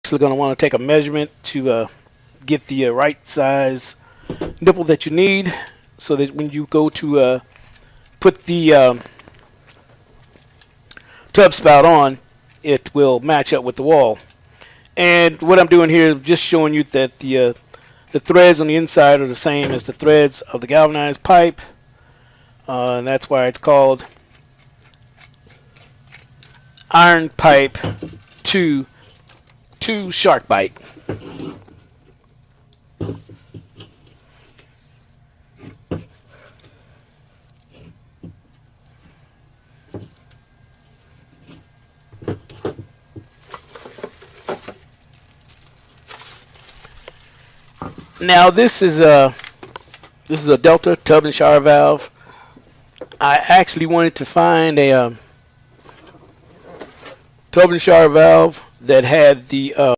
actually going to want to take a measurement to get the right size nipple that you need, so that when you go to put the tub spout on, it will match up with the wall. And what I'm doing here is just showing you that the threads on the inside are the same as the threads of the galvanized pipe, and that's why it's called iron pipe to Sharkbite. Now this is a Delta tub and shower valve. I actually wanted to find a tub and shower valve that had the